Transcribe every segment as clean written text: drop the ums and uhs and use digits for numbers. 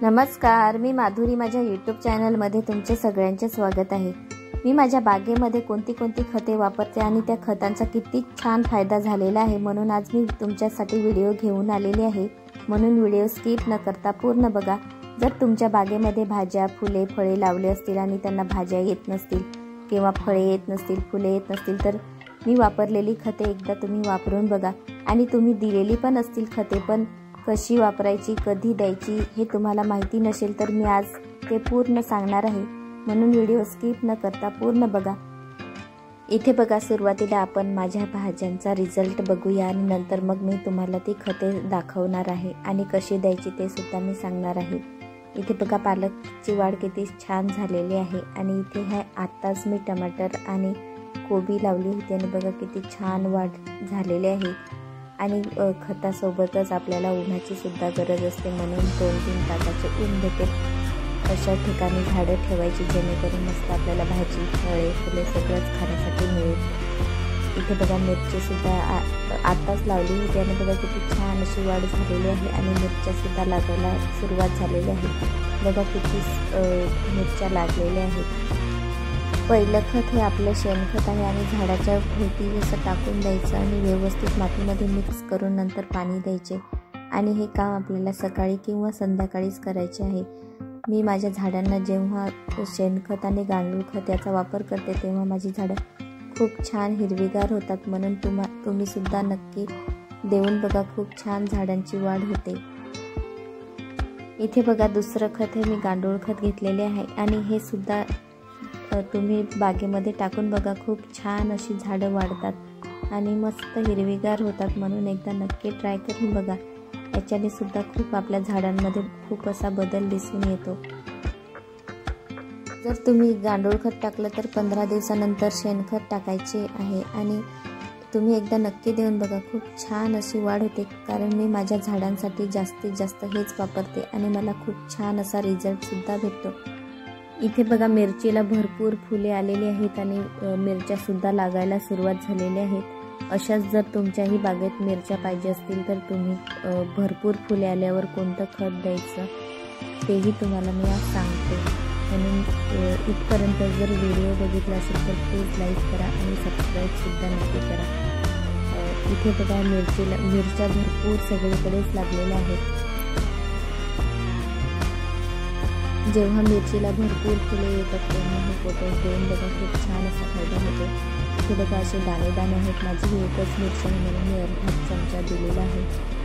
नमस्कार, मी माधुरी माझ्या यूट्यूब चॅनलमध्ये तुमचे सगळ्यांचे स्वागत आहे। मी माझ्या बागेमध्ये कोणती खते वापरते आणि त्या खतांचा किती छान फायदा झालेला आहे, म्हणून आज मी तुमच्यासाठी व्हिडिओ घेऊन आलेली आहे। म्हणून व्हिडिओ स्किप न करता पूर्ण बघा। जर तुमच्या बागेमध्ये भाज्या, फुले, फळे लावले असतील आणि त्यांना भाज्या येत नसतील किंवा फळे येत नसतील, फुले येत नसतील तर मी वापरलेली खते एकदा तुम्ही वापरून बघा आणि तुम्ही दिलेली पण असतील खते पण कशी वापरायची, कधी द्यायची हे तुम्हाला माहिती नसेल तर मी आज ते पूर्ण सांगणार आहे, म्हणून व्हिडिओ स्किप न करता पूर्ण बघा। इथे बघा, सुरुवातीला आपण माझ्या भाज्यांचा रिझल्ट बघूया आणि नंतर मग मी तुम्हाला ती खते दाखवणार आहे आणि कशी द्यायची ते सुद्धा मी सांगणार आहे। इथे बघा, पालकची वाढ किती छान झालेली आहे आणि इथे हे आत्ताच मी टमाटर आणि कोबी लावली होती आणि बघा किती छान वाढ झालेली आहे। आणि खतासोबतच आपल्याला उन्हाची सुद्धा गरज असते, म्हणून 2-3 तासाचे ऊन भेटेल अशा ठिकाणी झाडं ठेवायची जेणेकरून मस्त आपल्याला भाजी, फळे, फुले सगळंच खाण्यासाठी मिळेल। इथे बघा, मिरची सुद्धा आत्ताच लावली होती आणि बघा किती छान अशी वाढ झालेली आहे आणि मिरच्या सुद्धा लागायला सुरुवात झालेली आहे। बघा किती मिरच्या लागलेल्या आहेत। पहिलं खत हे आपलं शेणखत आहे आणि झाडाच्या भोवती असं टाकून द्यायचं आणि व्यवस्थित मातीमध्ये मिक्स करून नंतर पाणी द्यायचे आणि हे काम आपल्याला सकाळी किंवा संध्याकाळीच करायचे आहे। मी माझ्या झाडांना जेव्हा शेणखत आणि गांडूळ खत याचा वापर करते तेव्हा माझी झाडं खूप छान हिरवीगार होतात, म्हणून तुम्ही सुद्धा नक्की देऊन बघा, खूप छान झाडांची वाढ होते। इथे बघा, दुसरं खत हे मी गांडूळ खत घेतलेले आहे आणि हे सुद्धा तुम्ही बागेमध्ये टाकून बघा, खूप छान अशी झाडं वाढतात आणि मस्त हिरवीगार होतात, म्हणून एकदा नक्की ट्राय करून बघा। याच्याने सुद्धा खूप आपल्या झाडांमध्ये खूप असा बदल दिसून येतो। जर तुम्ही गांडूळ खत टाकलं तर 15 दिवसानंतर शेणखत टाकायचे आहे आणि तुम्ही एकदा नक्की देऊन बघा, खूप छान अशी वाढ होते, कारण मी माझ्या झाडांसाठी जास्तीत जास्त हेच वापरते आणि मला खूप छान असा रिझल्ट सुद्धा भेटतो। इथे बघा, मिरचीला भरपूर फुले आलेली आहेत आणि मिरच्या सुद्धा लागायला सुरुवात झालेली आहेत। अशाच जर तुमच्याही बागेत मिरच्या पाहिजे असतील तर तुम्ही भरपूर फुले आल्यावर कोणतं खत द्यायचं तेही तुम्हाला मी आज सांगते, म्हणून इथपर्यंत जर व्हिडिओ बघितला असेल तर प्लीज लाईक करा आणि सबस्क्राईब सुद्धा नक्की करा। इथे बघा, मिरच्या भरपूर सगळीकडेच लागलेल्या आहेत। जेव्हा मिरचीला भरपूर फुले येतात तेव्हा हे पोटॅश देऊन बघा, खूप छान असा फायदा होतो। इथे बघा, असे दाणे आहेत। माझी एकच मिरची म्हणून मी अर्धा चमचा दिलेला आहे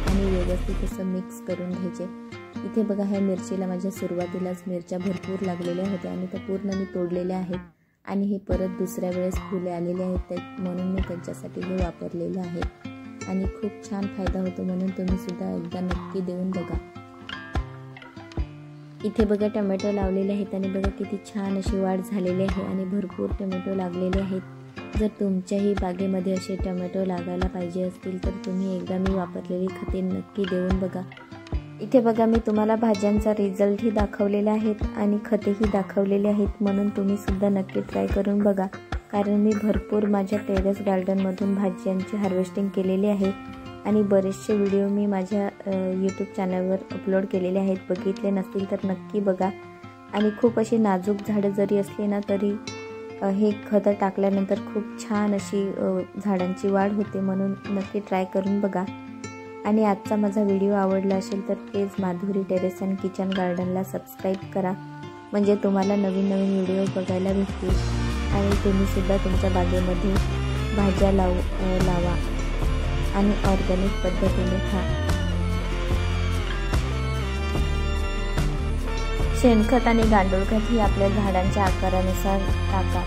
आणि व्यवस्थित असं मिक्स करून घ्यायचे। इथे बघा, ह्या मिरचीला माझ्या सुरुवातीलाच मिरच्या भरपूर लागलेल्या होत्या आणि त्या पूर्ण मी तोडलेल्या आहेत आणि हे परत दुसऱ्या वेळेस फुले आलेले आहेत, म्हणून मी त्यांच्यासाठी हे वापरलेलं आहे आणि खूप छान फायदा होतो, म्हणून तुम्ही सुद्धा एकदा नक्की देऊन बघा। इथे बघा, टोमॅटो लावलेले आहेत आणि बघा किती छान अशी वाढ झालेली आहे आणि भरपूर टोमॅटो लागलेले आहेत। जर तुमच्याही बागेमध्ये असे टोमॅटो लागायला पाहिजे असतील तर तुम्ही एकदा मी वापरलेली खते नक्की देऊन बघा। इथे बघा, मी तुम्हाला भाज्यांचा रिझल्टही दाखवलेला आहेत आणि खतेही दाखवलेले आहेत, म्हणून तुम्ही सुद्धा नक्की ट्राय करून बघा, कारण मी भरपूर माझ्या टेरेस गार्डनमधून भाज्यांची हार्वेस्टिंग केलेली आहे आणि बरेचसे व्हिडिओ मी माझ्या यूट्यूब चॅनलवर अपलोड केलेले आहेत। बघितले नसतील तर नक्की बघा आणि खूप अशी नाजूक झाडं जरी असली ना तरी हे खतं टाकल्यानंतर खूप छान अशी झाडांची वाढ होते, म्हणून नक्की ट्राय करून बघा। आणि आजचा माझा व्हिडिओ आवडला असेल तर please Madhuri terrace and kitchen गार्डनला सबस्क्राईब करा, म्हणजे तुम्हाला नवीन व्हिडिओ बघायला भेटतील आणि तुम्ही सुद्धा तुमच्या बागेमध्ये भाज्या लावा आणि ऑर्गॅनिक पद्धतीने खा। शेणखत आणि गांडूळ खत ही आपल्या झाडांच्या आकारानुसार टाका।